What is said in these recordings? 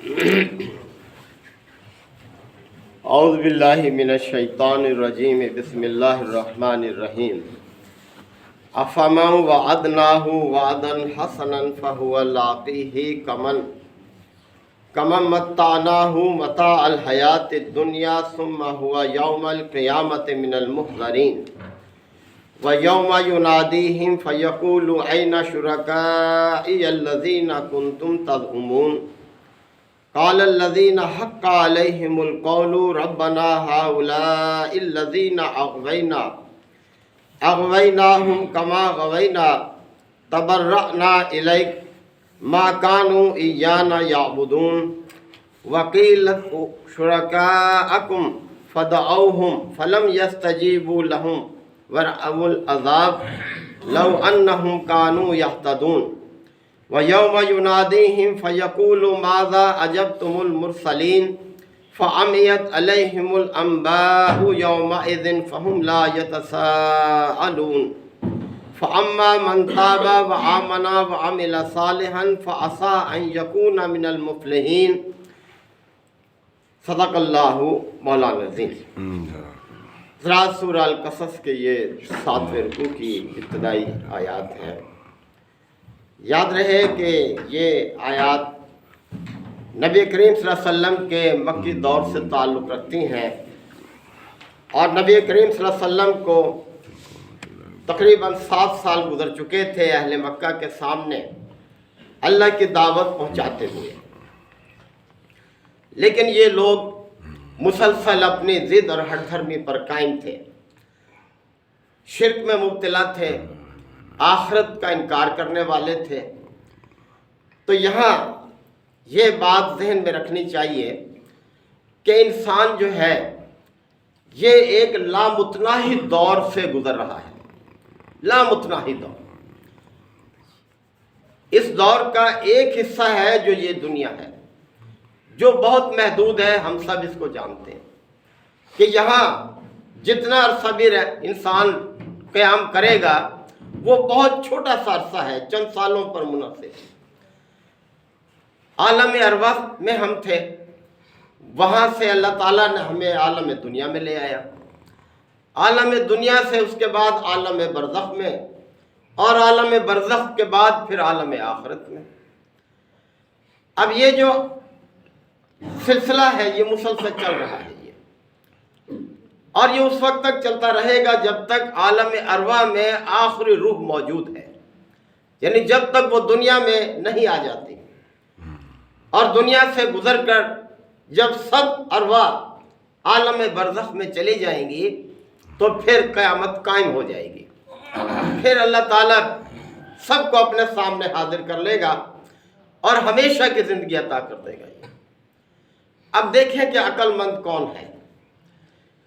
اعوذ باللہ من الشیطان الرجیم بسم اللہ الرحمن الرحیم افمن وعدناہ وعدا حسنا فہو لاقیہ کمن متعناہ متاع الحیاۃ الدنیا ثم ہوا یوم القیامۃ من المحضرین وَيَوْمَ يُنَادِيهِمْ فَيَقُولُ أَيْنَ شُرَكَائِيَ الَّذِينَ كُنْتُمْ تَزْعُمُونَ قَالَ الَّذِينَ حَقَّ عَلَيْهِمُ الْقَوْلُ رَبَّنَا هَؤُلَاءِ الَّذِينَ أَغْوَيْنَاهُمْ كَمَا غَوَيْنَا تَبَرَّأْنَا إِلَيْكَ مَا كَانُوا إِيَّانَا يَعْبُدُونَ وَقِيلَ شُرَكَاءَكُمْ فَدَعَوْهُمْ فَلَمْ يَسْتَجِيبُوا لَهُمْ وَرَأَوُا الْعَذَابَ لَوْ أَنَّهُمْ كَانُوا يَهْتَدُونَ وَيَوْمَ يُنَادِيهِمْ فَيَقُولُ مَاذَا أَجَبْتُمُ الْمُرْسَلِينَ فَعَمِيَتْ عَلَيْهِمُ الْأَنْبَاءُ يَوْمَئِذٍ فَهُمْ لَا يَتَسَاءَلُونَ فَأَمَّا مَنْ تَابَ وَآمَنَ وَعَمِلَ صَالِحًا فَعَسَىٰ أَنْ يَكُونَ مِنَ الْمُفْلِحِينَ۔ صدق اللہ مولانا العظیم۔ ذرا سورہ القصص کے یہ 7ویں رکوع کی ابتدائی آیات ہیں۔ یاد رہے کہ یہ آیات نبی کریم صلی اللہ علیہ وسلم کے مکی دور سے تعلق رکھتی ہیں، اور نبی کریم صلی اللہ علیہ وسلم کو تقریباً 7 سال گزر چکے تھے اہل مکہ کے سامنے اللہ کی دعوت پہنچاتے ہوئے، لیکن یہ لوگ مسلسل اپنی ضد اور ہٹ دھرمی پر قائم تھے، شرک میں مبتلا تھے، آخرت کا انکار کرنے والے تھے۔ تو یہاں یہ بات ذہن میں رکھنی چاہیے کہ انسان جو ہے یہ ایک لامتناہی دور سے گزر رہا ہے، لامتناہی دور۔ اس دور کا ایک حصہ ہے جو یہ دنیا ہے، جو بہت محدود ہے، ہم سب اس کو جانتے ہیں کہ یہاں جتنا عرصہ بھی انسان قیام کرے گا وہ بہت چھوٹا سا عرصہ ہے، چند سالوں پر منحصر۔ عالم ارواح میں ہم تھے، وہاں سے اللہ تعالیٰ نے ہمیں عالم دنیا میں لے آیا، عالم دنیا سے اس کے بعد عالم برزخ میں، اور عالم برزخ کے بعد پھر عالم آخرت میں۔ اب یہ جو سلسلہ ہے یہ مسلسل چل رہا ہے، اور یہ اس وقت تک چلتا رہے گا جب تک عالم ارواح میں آخری روح موجود ہے، یعنی جب تک وہ دنیا میں نہیں آ جاتی، اور دنیا سے گزر کر جب سب ارواح عالم برزخ میں چلی جائیں گی تو پھر قیامت قائم ہو جائے گی، پھر اللہ تعالیٰ سب کو اپنے سامنے حاضر کر لے گا اور ہمیشہ کی زندگی عطا کر دے گا۔ اب دیکھیں کہ عقل مند کون ہے،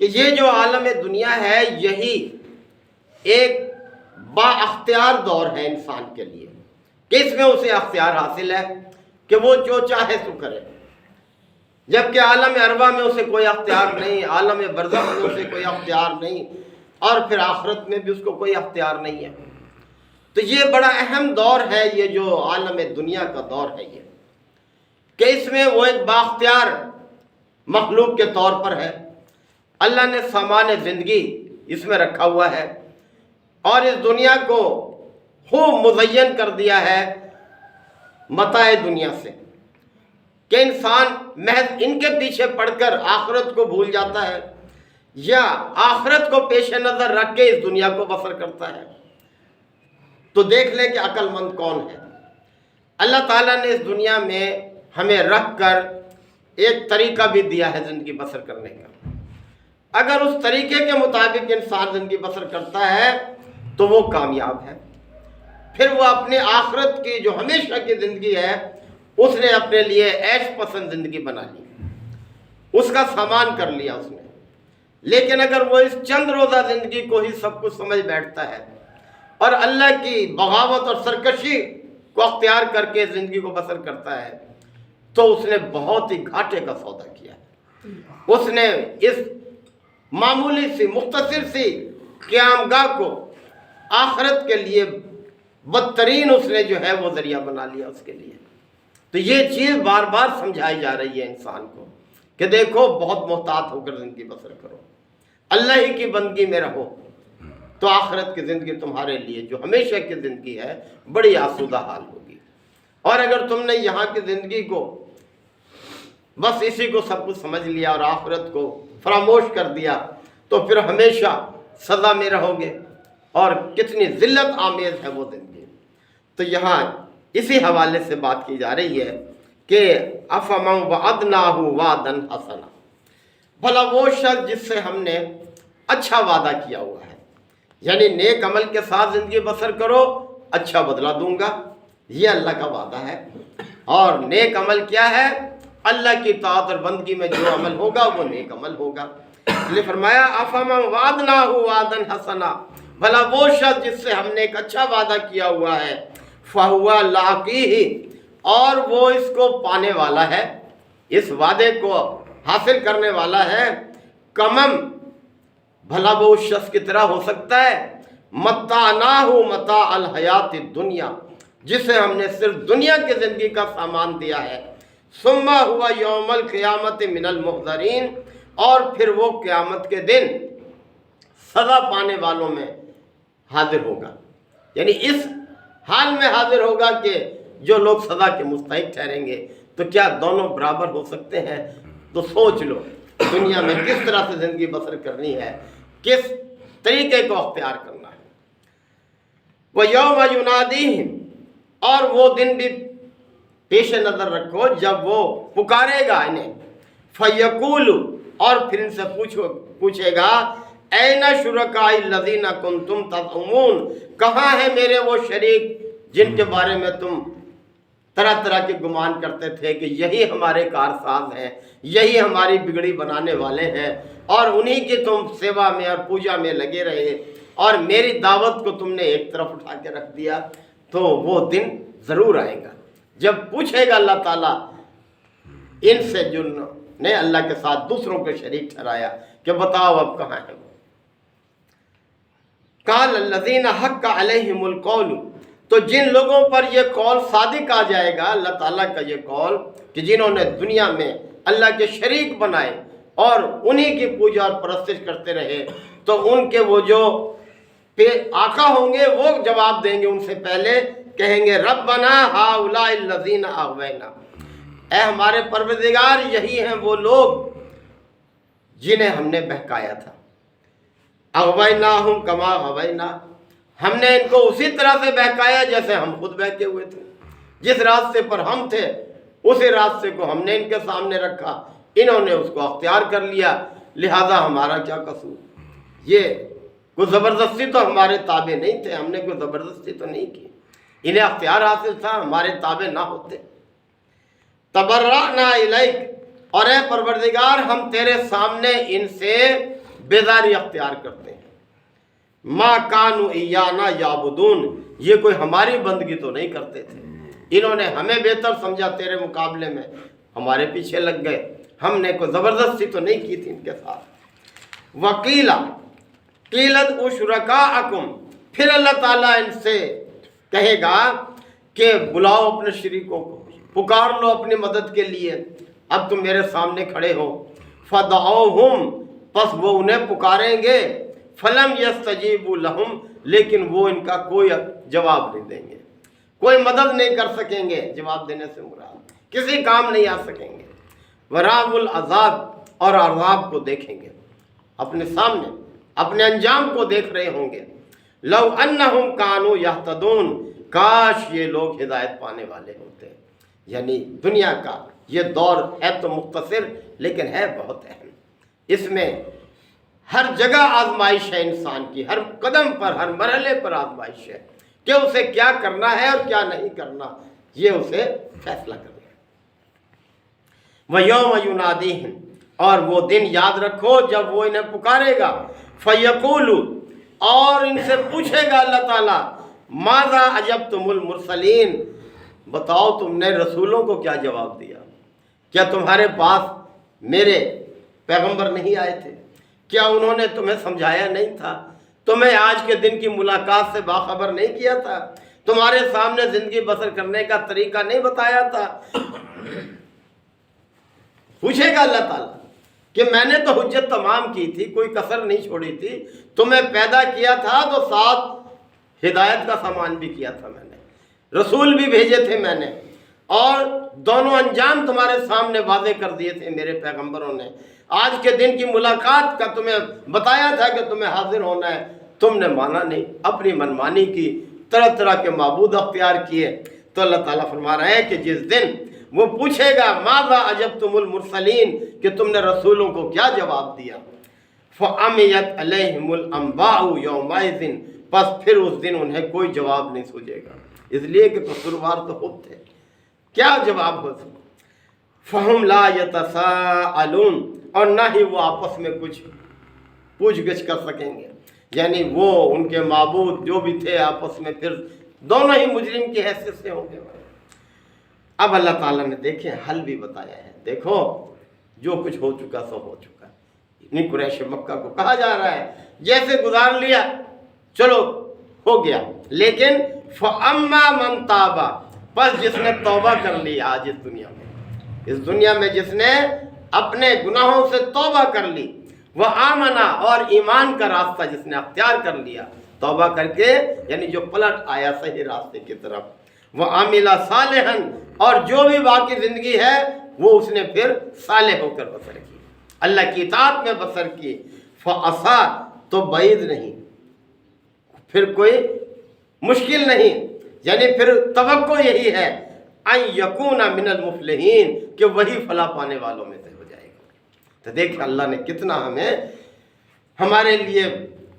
کہ یہ جو عالم دنیا ہے یہی ایک با اختیار دور ہے انسان کے لیے، کہ اس میں اسے اختیار حاصل ہے کہ وہ جو چاہے سو کرے، جبکہ عالم ارواح میں اسے کوئی اختیار نہیں، عالم برزخ میں اسے کوئی اختیار نہیں، اور پھر آخرت میں بھی اس کو کوئی اختیار نہیں ہے۔ تو یہ بڑا اہم دور ہے، یہ جو عالم دنیا کا دور ہے یہ، کہ اس میں وہ ایک بااختیار مخلوق کے طور پر ہے۔ اللہ نے سامان زندگی اس میں رکھا ہوا ہے، اور اس دنیا کو خوب مزین کر دیا ہے متاع دنیا سے، کہ انسان محض ان کے پیچھے پڑ کر آخرت کو بھول جاتا ہے، یا آخرت کو پیش نظر رکھ کے اس دنیا کو بسر کرتا ہے۔ تو دیکھ لیں کہ عقل مند کون ہے۔ اللہ تعالیٰ نے اس دنیا میں ہمیں رکھ کر ایک طریقہ بھی دیا ہے زندگی بسر کرنے کا۔ اگر اس طریقے کے مطابق انسان زندگی بسر کرتا ہے تو وہ کامیاب ہے، پھر وہ اپنے آخرت کی جو ہمیشہ کی زندگی ہے اس نے اپنے لیے عیش پسند زندگی بنا لی، اس کا سامان کر لیا اس نے۔ لیکن اگر وہ اس چند روزہ زندگی کو ہی سب کچھ سمجھ بیٹھتا ہے اور اللہ کی بغاوت اور سرکشی کو اختیار کر کے زندگی کو بسر کرتا ہے تو اس نے بہت ہی گھاٹے کا سودا کیا ہے۔ اس نے اس معمولی سی مختصر سی قیام گاہ کو آخرت کے لیے بدترین اس نے جو ہے وہ ذریعہ بنا لیا اس کے لیے۔ تو یہ چیز بار بار سمجھائی جا رہی ہے انسان کو کہ دیکھو بہت محتاط ہو کر زندگی بسر کرو، اللہ ہی کی بندگی میں رہو، تو آخرت کی زندگی تمہارے لیے جو ہمیشہ کی زندگی ہے بڑی آسودہ حال ہوگی۔ اور اگر تم نے یہاں کی زندگی کو بس اسی کو سب کچھ سمجھ لیا اور آخرت کو فراموش کر دیا تو پھر ہمیشہ سزا میں رہو گے، اور کتنی ذلت آمیز ہے وہ زندگی۔ تو یہاں اسی حوالے سے بات کی جا رہی ہے کہ افمن وعدناہ وعدا حسنا، بھلا وہ شخص جس سے ہم نے اچھا وعدہ کیا ہوا ہے، یعنی نیک عمل کے ساتھ زندگی بسر کرو اچھا بدلہ دوں گا، یہ اللہ کا وعدہ ہے۔ اور نیک عمل کیا ہے؟ اللہ کی اطاعت اور بندگی میں جو عمل ہوگا وہ نیک عمل ہوگا۔ اس لیے فرمایا افمن وعدناہ وعدا حسنا، بھلا وہ شخص جس سے ہم نے ایک اچھا وعدہ کیا ہوا ہے، فہوا لاقیہ، اور وہ اس کو پانے والا ہے، اس وعدے کو حاصل کرنے والا ہے، کمم، بھلا وہ اس شخص کی طرح ہو سکتا ہے، متعناہ متاع الحیات الدنیا، جسے ہم نے صرف دنیا کی زندگی کا سامان دیا ہے، ثم ہوا یوم القیامت من المحضرین، اور پھر وہ قیامت کے دن سزا پانے والوں میں حاضر ہوگا، یعنی اس حال میں حاضر ہوگا کہ جو لوگ سزا کے مستحق ٹھہریں گے۔ تو کیا دونوں برابر ہو سکتے ہیں؟ تو سوچ لو دنیا میں کس طرح سے زندگی بسر کرنی ہے، کس طریقے کو اختیار کرنا ہے۔ وَيَوْمَ يُنَادِيهِمْ، اور وہ دن بھی پیش نظر رکھو جب وہ پکارے گا انہیں، فَيَقُولُ، اور پھر ان سے پوچھے گا، اَيْنَ شُرَكَائِي الَّذِينَ كُنْتُمْ تَزْعُمُونَ، کہاں ہیں میرے وہ شریک جن کے بارے میں تم طرح طرح کے گمان کرتے تھے کہ یہی ہمارے کارساز ہیں، یہی ہماری بگڑی بنانے والے ہیں، اور انہی کی تم سیوا میں اور پوجا میں لگے رہے، اور میری دعوت کو تم نے ایک طرف اٹھا کے رکھ دیا۔ تو وہ دن ضرور آئے گا جب پوچھے گا اللہ تعالیٰ ان سے جنہوں نے اللہ کے ساتھ دوسروں کو شریک ٹھہرایا کہ بتاؤ اب کہاں ہے وہ۔ قال الذین حق علیہم القول، تو جن لوگوں پر یہ قول صادق آ جائے گا، اللہ تعالیٰ کا یہ قول کہ جنہوں نے دنیا میں اللہ کے شریک بنائے اور انہی کی پوجا اور پرستش کرتے رہے، تو ان کے وہ جو آقا ہوں گے وہ جواب دیں گے، ان سے پہلے کہیں گے ربنا ہؤلاء الذین اغوینا، اے ہمارے پروردگار یہی ہیں وہ لوگ جنہیں ہم نے بہکایا تھا، اغویناہم کما غوینا، ہم نے ان کو اسی طرح سے بہکایا جیسے ہم خود بہکے ہوئے تھے، جس راستے پر ہم تھے اسی راستے کو ہم نے ان کے سامنے رکھا، انہوں نے اس کو اختیار کر لیا، لہذا ہمارا کیا قصور۔ یہ کوئی زبردستی تو ہمارے تابع نہیں تھے، ہم نے کوئی زبردستی تو نہیں کی، انہیں اختیار حاصل تھا، ہمارے تابع نہ ہوتے۔ تبرأنا الیک، اور اے پروردگار ہم تیرے سامنے ان سے بیزاری اختیار کرتے ہیں، ما کانوا ایانا یعبدون، یہ کوئی ہماری بندگی تو نہیں کرتے تھے، انہوں نے ہمیں بہتر سمجھا تیرے مقابلے میں، ہمارے پیچھے لگ گئے، ہم نے کوئی زبردستی تو نہیں کی تھی ان کے ساتھ۔ وقیلا قیلت شرکاءکم، پھر اللہ تعالیٰ ان سے کہے گا کہ بلاؤ اپنے شریکوں کو، پکار لو اپنی مدد کے لیے، اب تم میرے سامنے کھڑے ہو۔ فدعوہم، پس وہ انہیں پکاریں گے، فلم یستجیبوا لہم، لیکن وہ ان کا کوئی جواب نہیں دیں گے، کوئی مدد نہیں کر سکیں گے، جواب دینے سے مراد کسی کام نہیں آ سکیں گے۔ ورأوا العذاب، اور عذاب کو دیکھیں گے، اپنے سامنے اپنے انجام کو دیکھ رہے ہوں گے۔ لو انہم کانوا یہتدون، کاش یہ لوگ ہدایت پانے والے ہوتے۔ یعنی دنیا کا یہ دور ہے تو مختصر لیکن ہے بہت اہم، اس میں ہر جگہ آزمائش ہے انسان کی، ہر قدم پر ہر مرحلے پر آزمائش ہے کہ اسے کیا کرنا ہے اور کیا نہیں کرنا، یہ اسے فیصلہ کرنا ہے۔ وَيَوْمَ يُنَادِيهِمْ، اور وہ دن یاد رکھو جب وہ انہیں پکارے گا، فَيَقُولُ، اور ان سے پوچھے گا اللہ تعالیٰ، ماذا اجبتم المرسلین، بتاؤ تم نے رسولوں کو کیا جواب دیا، کیا تمہارے پاس میرے پیغمبر نہیں آئے تھے، کیا انہوں نے تمہیں سمجھایا نہیں تھا، تمہیں آج کے دن کی ملاقات سے باخبر نہیں کیا تھا تمہارے سامنے زندگی بسر کرنے کا طریقہ نہیں بتایا تھا؟ پوچھے گا اللہ تعالیٰ کہ میں نے تو حجت تمام کی تھی، کوئی کسر نہیں چھوڑی تھی، تمہیں پیدا کیا تھا تو ساتھ ہدایت کا سامان بھی کیا تھا، میں نے رسول بھی بھیجے تھے میں نے، اور دونوں انجام تمہارے سامنے واضح کر دیے تھے میرے پیغمبروں نے۔ آج کے دن کی ملاقات کا تمہیں بتایا تھا کہ تمہیں حاضر ہونا ہے، تم نے مانا نہیں، اپنی منمانی کی، طرح طرح کے معبود اختیار کیے۔ تو اللہ تعالیٰ فرما رہے ہیں کہ جس دن وہ پوچھے گا ماذا اجبتم المرسلین، کہ تم نے رسولوں کو کیا جواب دیا، فعمیت علیہم الانباء یومئذ، پس پھر اس دن انہیں کوئی جواب نہیں سوجے گا، اس لیے کہ قصوروار تو خود تھے، کیا جواب ہو سکتا۔ فہم لا یتساءلون، اور نہ ہی وہ آپس میں کچھ پوچھ گچھ کر سکیں گے، یعنی وہ ان کے معبود جو بھی تھے آپس میں پھر دونوں ہی مجرم کی حیثیت سے ہوں گے۔ اب اللہ تعالیٰ نے دیکھیں حل بھی بتایا ہے، دیکھو جو کچھ ہو چکا سو ہو چکا، اتنی قریش مکہ کو کہا جا رہا ہے جیسے گزار لیا چلو ہو گیا، لیکن فَأَمَّا مَنْ تَابَ، بس جس نے توبہ کر لی آج اس دنیا میں جس نے اپنے گناہوں سے توبہ کر لی، وہ آمنا، اور ایمان کا راستہ جس نے اختیار کر لیا توبہ کر کے، یعنی جو پلٹ آیا صحیح راستے کی طرف، وہ عاملہ صالحاً، اور جو بھی باقی زندگی ہے وہ اس نے پھر صالح ہو کر بسر کی، اللہ کی اطاعت میں بسر کی، فعصا، تو بعید نہیں، پھر کوئی مشکل نہیں، یعنی پھر توقع یہی ہے ان یکون من المفلحین، کہ وہی فلاح پانے والوں میں سے ہو جائے گا۔ تو دیکھ اللہ نے کتنا ہمارے لیے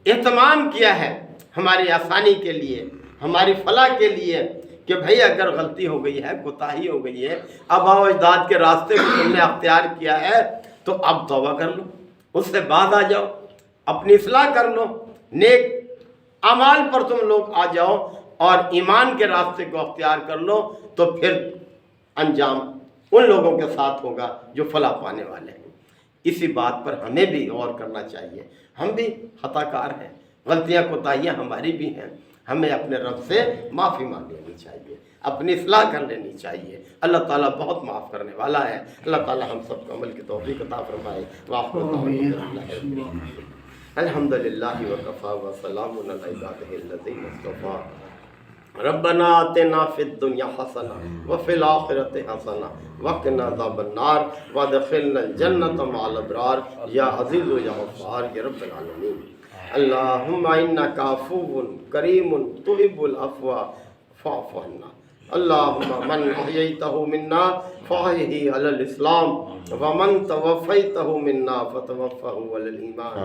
اہتمام کیا ہے، ہماری آسانی کے لیے، ہماری فلاح کے لیے، کہ بھئی اگر غلطی ہو گئی ہے، کوتاہی ہو گئی ہے، آباء و اجداد کے راستے کو تم نے اختیار کیا ہے تو اب توبہ کر لو، اس سے بعد آ جاؤ، اپنی اصلاح کر لو، نیک اعمال پر تم لوگ آ جاؤ اور ایمان کے راستے کو اختیار کر لو، تو پھر انجام ان لوگوں کے ساتھ ہوگا جو فلاح پانے والے ہیں۔ اسی بات پر ہمیں بھی غور کرنا چاہیے، ہم بھی خطا کار ہیں، غلطیاں کوتاہیاں ہماری بھی ہیں، ہمیں اپنے رب سے معافی مانگ لینی چاہیے، اپنی اصلاح کر لینی چاہیے۔ اللہ تعالیٰ بہت معاف کرنے والا ہے۔ اللہ تعالیٰ ہم سب کو عمل کی توفیق عطا فرمائے۔ الحمد للہ وکفیٰ وسلام علی عبادہ الذین اصطفیٰ۔ ربنا آتنا فی الدنیا حسنہ وفی الآخرۃ حسنہ وقنا عذاب النار وادخلنا الجنۃ مع الابرار یا عزیز و یا غفار یا رب العالمین۔ اللہم انک عفو کریم تحب العفو فاعف عنا۔ اللہم من احییتہ منا فاحیہ علی الاسلام ومن توفیتہ منا فتوفہ علی الایمان۔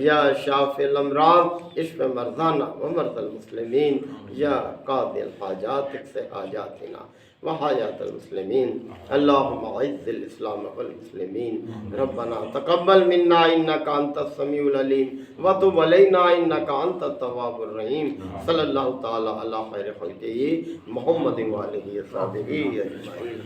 یا شافی الامراض اشف مرضانا ومرضى المسلمین، یا قاضی الحاجات اقض حاجاتنا وحاجات المسلمین۔ اللہم اعز الاسلام والمسلمین۔ ربنا تقبل منا انک انت السمیع العلیم وتب علینا انک انت التواب الرحیم۔ صلی اللہ تعالی علی خیر خلقہ محمد وآلہ وصحبہ اجمعین۔